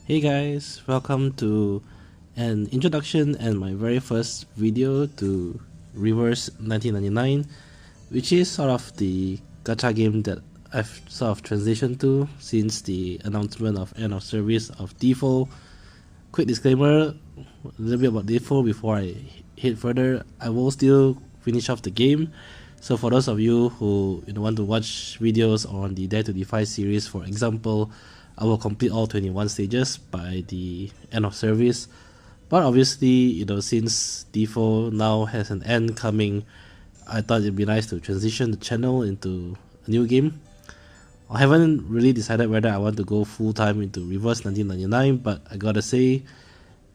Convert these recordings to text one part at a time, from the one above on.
Hey guys, welcome to an introduction and my very first video to Reverse 1999, which is sort of the gacha game that I've sort of transitioned to since the announcement of end of service of default. Quick disclaimer, a little bit about default before I hit further. I will still finish off the game, so for those of you who want to watch videos on the Dare to Defy series, for example, I will complete all 21 stages by the end of service. But obviously, since default now has an end coming, I thought it'd be nice to transition the channel into a new game. I haven't really decided whether I want to go full time into Reverse 1999, but I gotta say,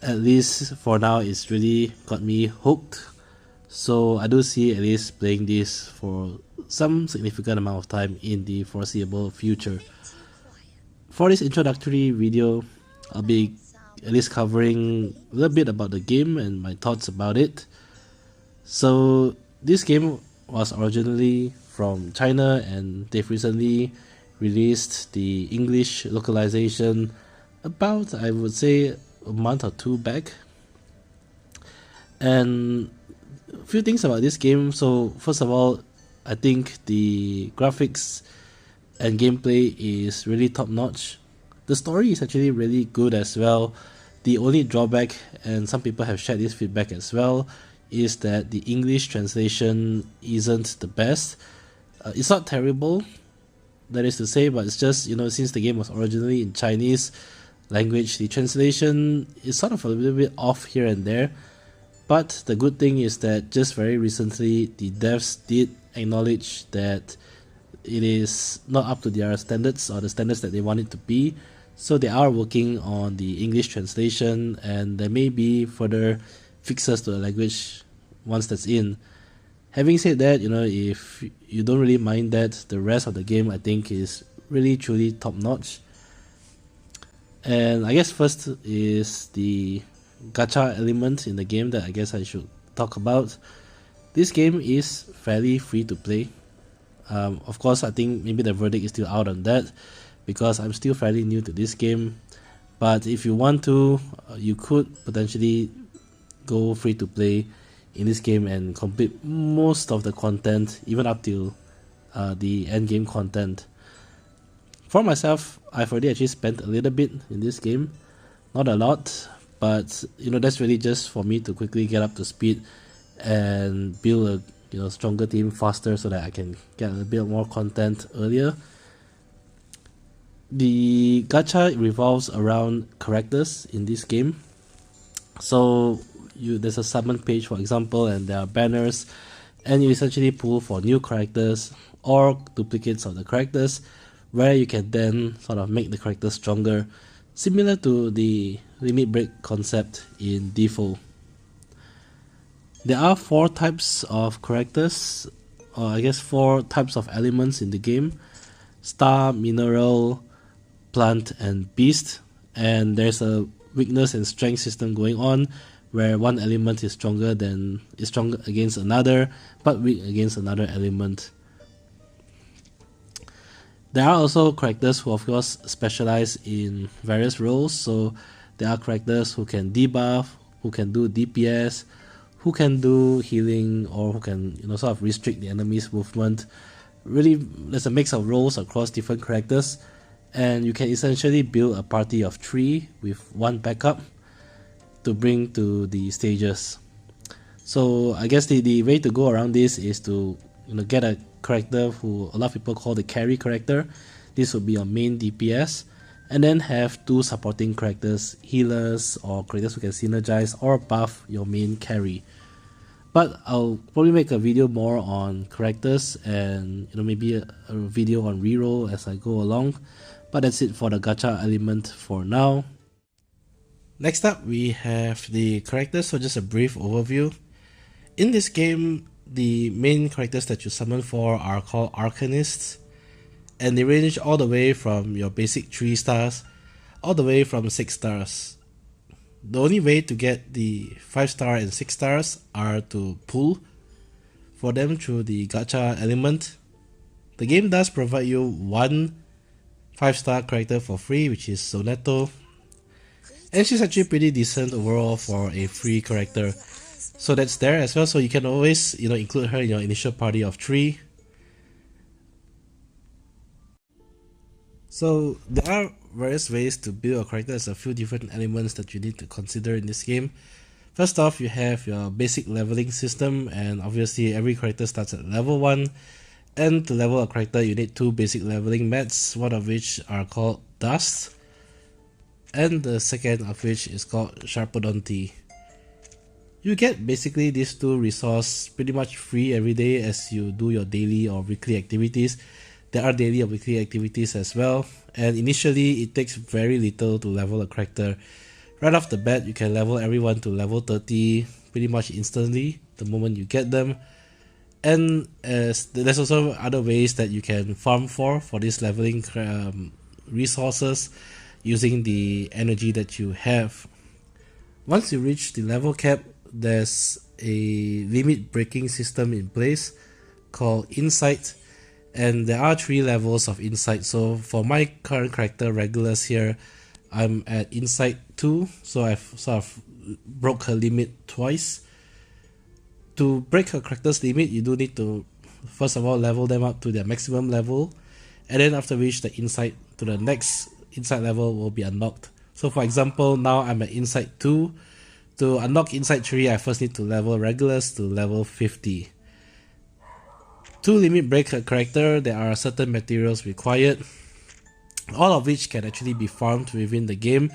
at least for now, it's really got me hooked. So I do see at least playing this for some significant amount of time in the foreseeable future. For this introductory video, I'll be at least covering a little bit about the game and my thoughts about it. So this game was originally from China, and they've recently released the English localization about, I would say, a month or two back. And a few things about this game. So first of all, I think the graphics and gameplay is really top notch. The story is actually really good as well. The only drawback, and some people have shared this feedback as well, is that the English translation isn't the best. It's not terrible, that is to say, but it's just, since the game was originally in Chinese language, the translation is sort of a little bit off here and there. But the good thing is that just very recently, the devs did acknowledge that it is not up to their standards or the standards that they want it to be. So they are working on the English translation, and there may be further fixes to the language once that's in. Having said that, if you don't really mind that, the rest of the game I think is really truly top notch. And I guess first is the gacha element in the game that I guess I should talk about. This game is fairly free to play. Of course, I think maybe the verdict is still out on that, because I'm still fairly new to this game. But if you want to, you could potentially go free to play in this game and complete most of the content, even up till the end game content. For myself, I've already actually spent a little bit in this game, not a lot, but that's really just for me to quickly get up to speed and build a stronger team faster so that I can get a bit more content earlier. The gacha revolves around characters in this game. So there's a summon page, for example, and there are banners, and you essentially pull for new characters or duplicates of the characters, where you can then sort of make the characters stronger, similar to the limit break concept in default. There are 4 types of characters, or I guess 4 types of elements in the game: star, mineral, plant, and beast. And there's a weakness and strength system going on, where one element is stronger against another, but weak against another element. There are also characters who of course specialize in various roles. So there are characters who can debuff, who can do DPS, who can do healing, or who can sort of restrict the enemy's movement. Really, there's a mix of roles across different characters, and you can essentially build a party of 3 with 1 backup to bring to the stages. So I guess the way to go around this is to get a character who a lot of people call the carry character. This would be your main DPS, and then have 2 supporting characters, healers or characters who can synergize or buff your main carry. But I'll probably make a video more on characters and maybe a video on reroll as I go along. But that's it for the gacha element for now. Next up, we have the characters, so just a brief overview. In this game, the main characters that you summon for are called Arcanists, and they range all the way from your basic 3 stars all the way from 6 stars. The only way to get the 5-star and 6 stars are to pull for them through the gacha element. The game does provide you 1 5-star character for free, which is Soneto. and she's actually pretty decent overall for a free character. So that's there as well, so you can always include her in your initial party of 3. So there are various ways to build a character. There's a few different elements that you need to consider in this game. First off, you have your basic leveling system, and obviously every character starts at level 1. And to level a character, you need 2 basic leveling mats, one of which are called Dust, and the second of which is called Sharpodonty. You get basically these 2 resources pretty much free every day as you do your daily or weekly activities. There are daily or weekly activities as well, and initially it takes very little to level a character. Right off the bat, you can level everyone to level 30 pretty much instantly the moment you get them. And there's also other ways that you can farm for these leveling resources using the energy that you have. Once you reach the level cap, there's a limit breaking system in place called Insight, and there are 3 levels of Insight. So for my current character Regulus here, I'm at Insight 2, so I've sort of broke her limit twice. To break her character's limit, you do need to first of all level them up to their maximum level, and then after which the Insight to the next Insight level will be unlocked. So for example, now I'm at Insight 2. To unlock Insight 3, I first need to level Regulus to level 50. To limit break a character, there are certain materials required, all of which can actually be farmed within the game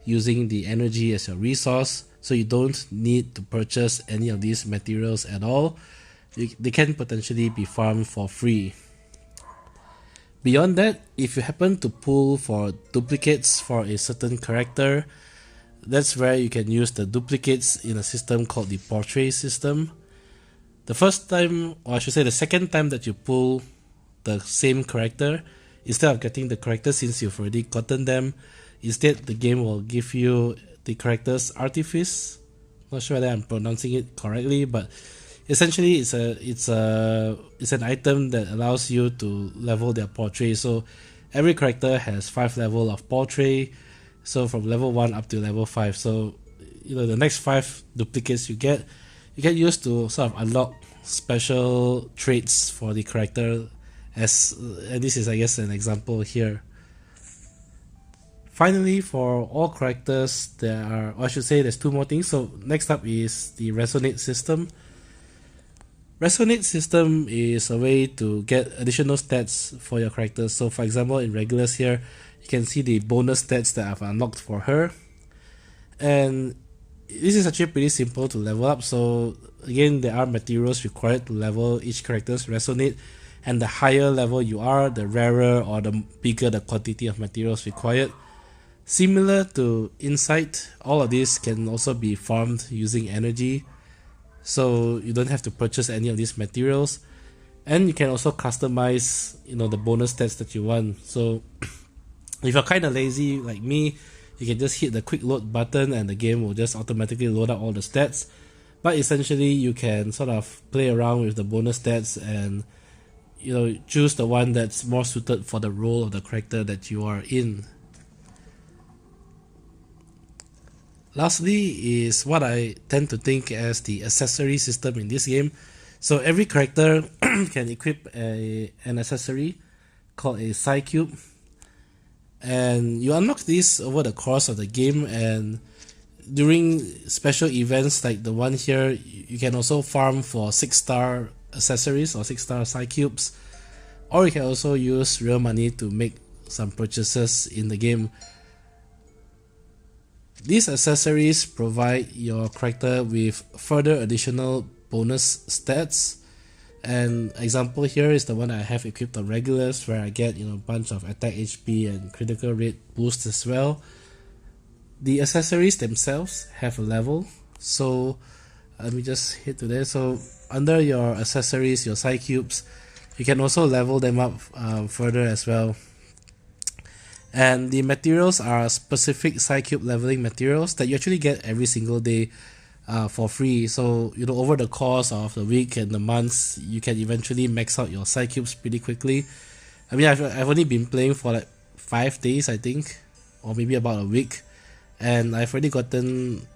using the energy as your resource, so you don't need to purchase any of these materials at all. They can potentially be farmed for free. Beyond that, if you happen to pull for duplicates for a certain character, that's where you can use the duplicates in a system called the portrait system. The first time, or I should say the second time that you pull the same character, instead of getting the character since you've already gotten them, instead the game will give you the character's artifice. Not sure whether I'm pronouncing it correctly, but essentially it's an item that allows you to level their portrait. So every character has 5 levels of portrait, so from level 1 up to level 5. So the next 5 duplicates you can use to sort of unlock special traits for the character, and this is, I guess, an example here. Finally, for all characters, there's 2 more things. So next up is the resonate system. Resonate system is a way to get additional stats for your characters. So for example, in Regulus here, you can see the bonus stats that I've unlocked for her, and this is actually pretty simple to level up. So again, there are materials required to level each character's resonate, and the higher level you are, the rarer or the bigger the quantity of materials required. Similar to Insight, all of these can also be farmed using energy, so you don't have to purchase any of these materials, and you can also customize the bonus stats that you want. So if you're kind of lazy like me, you can just hit the quick load button and the game will just automatically load up all the stats. But essentially you can sort of play around with the bonus stats and choose the one that's more suited for the role of the character that you are in. Lastly is what I tend to think as the accessory system in this game. So every character can equip an accessory called a Psi Cube, and you unlock this over the course of the game, and during special events like the one here, you can also farm for 6-star accessories or 6-star Psi Cubes, or you can also use real money to make some purchases in the game. These accessories provide your character with further additional bonus stats, and example here is the one I have equipped on Regulus, where I get a bunch of attack HP and critical rate boosts as well. The accessories themselves have a level, so let me just hit to there. So under your accessories, your Psi Cubes, you can also level them up further as well. And the materials are specific Psi Cube leveling materials that you actually get every single day for free. So over the course of the week and the months, you can eventually max out your Psi Cubes pretty quickly. I mean, I've only been playing for like 5 days, I think, or maybe about a week, and I've already gotten,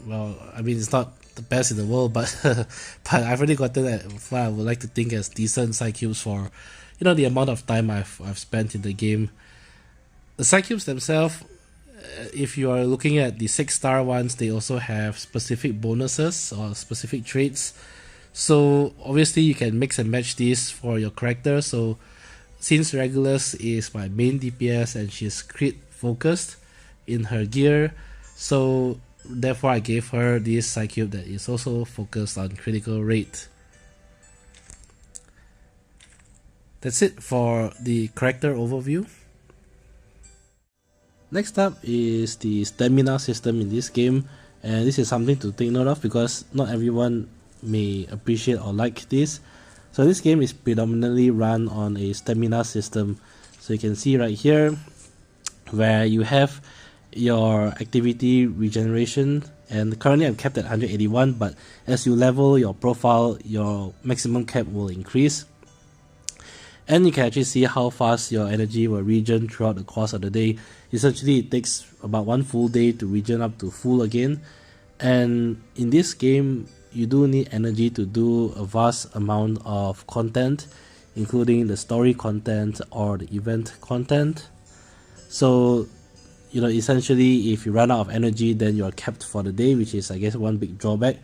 well, I mean, it's not the best in the world, but but I've already gotten what I would like to think as decent side cubes for, the amount of time I've spent in the game. The side cubes themselves, if you are looking at the 6-star ones, they also have specific bonuses or specific traits. So obviously you can mix and match these for your character. So since Regulus is my main DPS and she's crit focused in her gear, so therefore I gave her this side cube that is also focused on critical rate. That's it for the character overview. Next up is the stamina system in this game, and this is something to take note of because not everyone may appreciate or like this. So this game is predominantly run on a stamina system. So you can see right here where you have your activity regeneration, and currently I'm capped at 181, but as you level your profile, your maximum cap will increase. And you can actually see how fast your energy will regen throughout the course of the day. Essentially, it takes about 1 full day to regen up to full again. And in this game, you do need energy to do a vast amount of content, including the story content or the event content. So, essentially, if you run out of energy, then you are capped for the day, which is, I guess, one big drawback.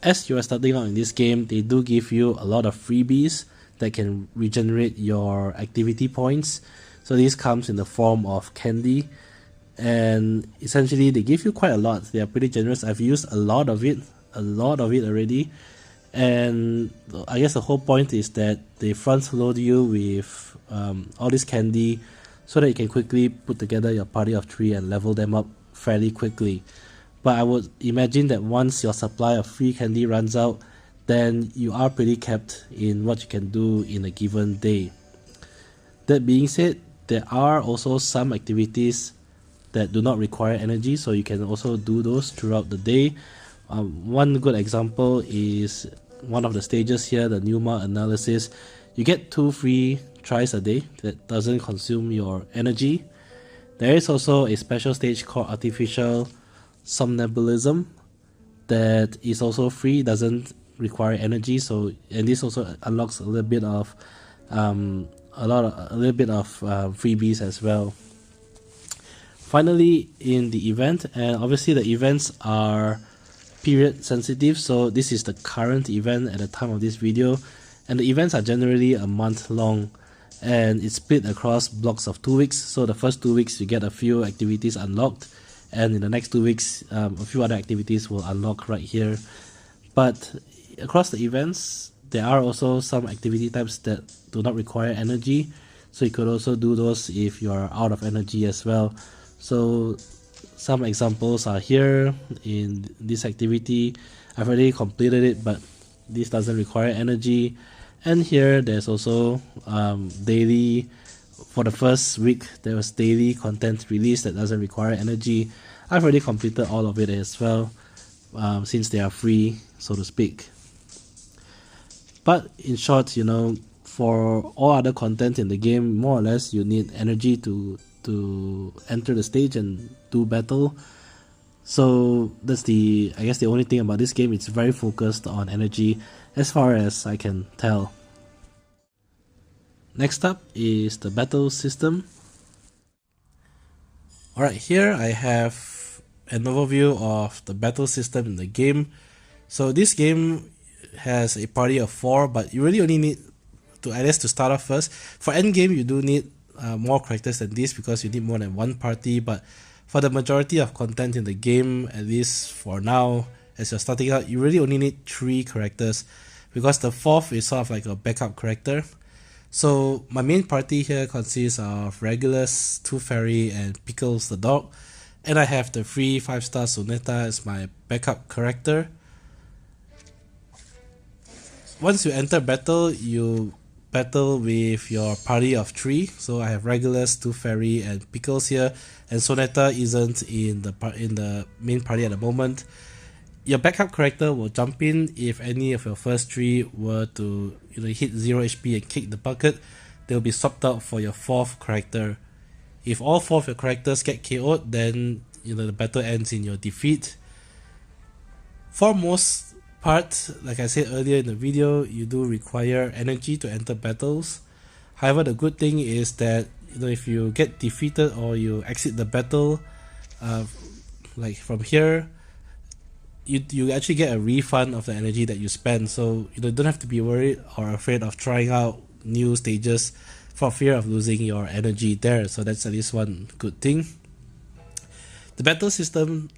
As you are starting out in this game, they do give you a lot of freebies that can regenerate your activity points. So this comes in the form of candy, and essentially they give you quite a lot. They are pretty generous. I've used a lot of it already, and I guess the whole point is that they front load you with all this candy so that you can quickly put together your party of 3 and level them up fairly quickly. But I would imagine that once your supply of free candy runs out, then you are pretty capped in what you can do in a given day. That being said, there are also some activities that do not require energy, so you can also do those throughout the day. One good example is one of the stages here, the Numa analysis. You get 2 free tries a day that doesn't consume your energy. There is also a special stage called Artificial Somnambulism that is also free, doesn't require energy. So, and this also unlocks a little bit of freebies as well. Finally, in the event, and obviously the events are period sensitive, so this is the current event at the time of this video, and the events are generally a month long, and it's split across blocks of 2 weeks. So the first 2 weeks you get a few activities unlocked, and in the next 2 weeks a few other activities will unlock right here. But across the events, there are also some activity types that do not require energy, so you could also do those if you are out of energy as well. So some examples are here in this activity. I've already completed it, but this doesn't require energy. And here there's also daily, for the first week there was daily content release that doesn't require energy. I've already completed all of it as well, since they are free, so to speak. But in short, for all other content in the game, more or less you need energy to enter the stage and do battle. So that's I guess the only thing about this game. It's very focused on energy as far as I can tell. Next up is the battle system. Alright, here I have an overview of the battle system in the game. So this game has a party of 4, but you really only need to, I guess, to start off first. For endgame, you do need more characters than this because you need more than 1 party, but for the majority of content in the game, at least for now, as you're starting out, you really only need 3 characters because the 4th is sort of like a backup character. So my main party here consists of Regulus, Tooth Fairy, and Pickles the dog, and I have the free 5-star Sonetta as my backup character. Once you enter battle, you battle with your party of 3. So I have Regulus, Tooth Fairy, and Pickles here, and Sonetta isn't in the main party at the moment. Your backup character will jump in if any of your first 3 were to hit 0 HP and kick the bucket. They'll be swapped out for your 4th character. If all 4 of your characters get KO'd, then the battle ends in your defeat. For most part, like I said earlier in the video, you do require energy to enter battles. However, the good thing is that if you get defeated or you exit the battle, like from here, you actually get a refund of the energy that you spend. So you don't have to be worried or afraid of trying out new stages for fear of losing your energy there. So that's at least one good thing. The battle system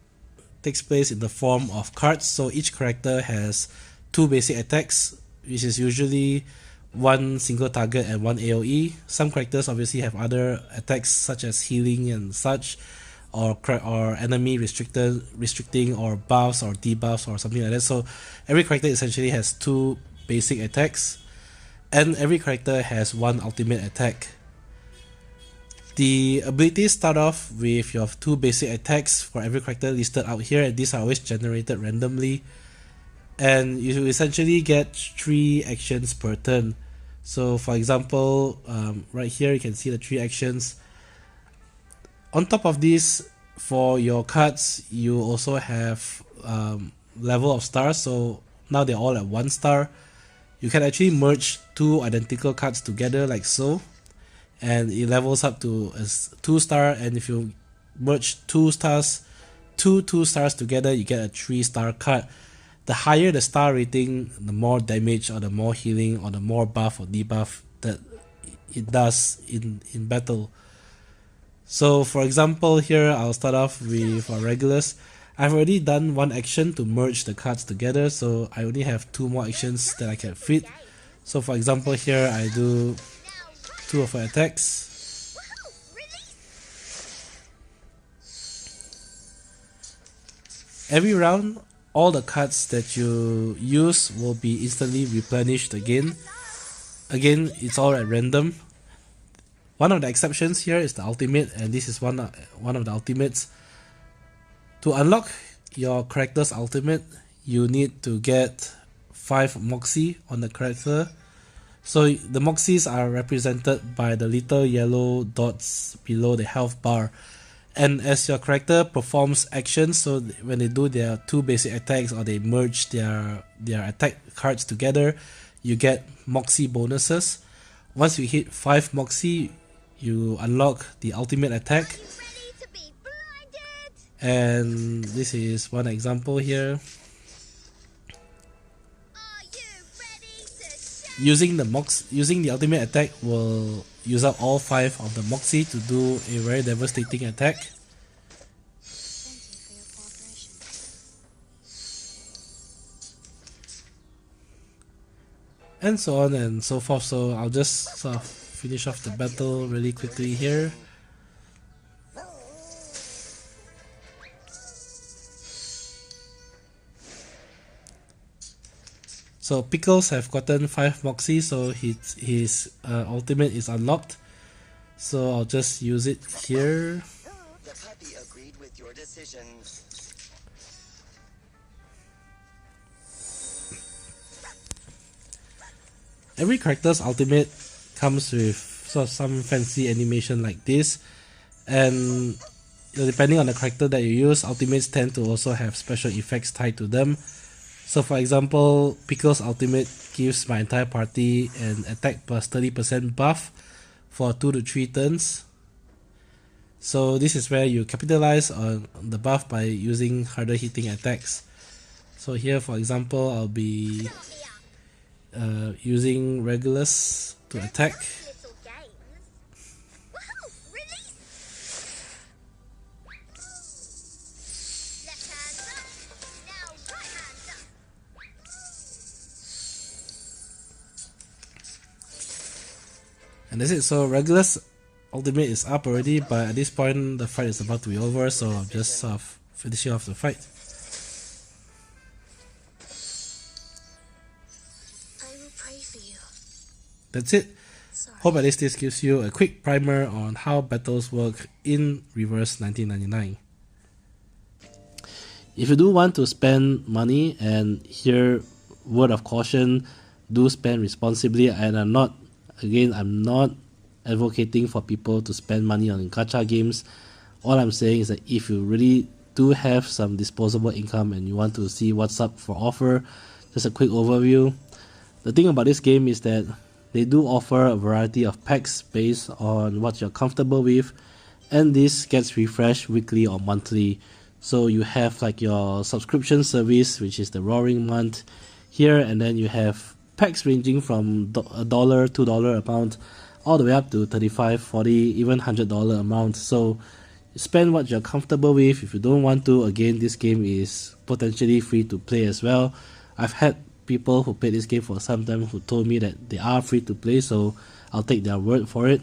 takes place in the form of cards. So each character has 2 basic attacks, which is usually one single target and one AoE. Some characters obviously have other attacks such as healing and such, or enemy restricting, or buffs or debuffs or something like that. So every character essentially has 2 basic attacks, and every character has 1 ultimate attack. The abilities start off with your 2 basic attacks for every character listed out here, and these are always generated randomly, and you essentially get 3 actions per turn. So for example, right here you can see the 3 actions. On top of this, for your cards, you also have level of stars. So now they're all at 1 star. You can actually merge 2 identical cards together like so, and it levels up to a 2 star. And if you merge 2 stars together, you get a 3 star card. The higher the star rating, the more damage or the more healing or the more buff or debuff that it does in battle. So for example, here I'll start off with our regulars. I've already done 1 action to merge the cards together, so I only have 2 more actions that I can fit. So for example, here I do 2 of her attacks. Every round, all the cards that you use will be instantly replenished again. Again, it's all at random. One of the exceptions here is the ultimate, and this is one of the ultimates. To unlock your character's ultimate, you need to get 5 Moxie on the character. So the Moxies are represented by the little yellow dots below the health bar. And as your character performs actions, so when they do their 2 basic attacks or they merge their attack cards together, you get Moxie bonuses. Once you hit 5 Moxie, you unlock the ultimate attack. And this is one example here. Using the ultimate attack will use up all 5 of the Moxie to do a very devastating attack. And so on and so forth. So I'll just sort of finish off the battle really quickly here. So Pickles have gotten 5 Moxie, so his ultimate is unlocked. So I'll just use it here. The puppy agreed with your decision. Every character's ultimate comes with sort of some fancy animation like this, and depending on the character that you use, ultimates tend to also have special effects tied to them. So for example, Pickle's ultimate gives my entire party an attack plus 30% buff for 2 to 3 turns. So this is where you capitalize on the buff by using harder hitting attacks. So here for example, I'll be using Regulus to attack. And that's it. So Regulus ultimate is up already, but at this point the fight is about to be over, so I'm just sort of finishing off the fight. I will pray for you. That's it. Hope at least this gives you a quick primer on how battles work in Reverse 1999. If you do want to spend money, and here word of caution, do spend responsibly. And I'm not advocating for people to spend money on gacha games. All I'm saying is that if you really do have some disposable income and you want to see what's up for offer, just a quick overview. The thing about this game is that they do offer a variety of packs based on what you're comfortable with, and this gets refreshed weekly or monthly. So you have like your subscription service, which is the Roaring Month here, and then you have packs ranging from $1, $2 amount, all the way up to 35, 40, even $100 amount. So spend what you're comfortable with. If you don't want to, again, this game is potentially free to play as well. I've had people who played this game for some time who told me that they are free to play, so I'll take their word for it.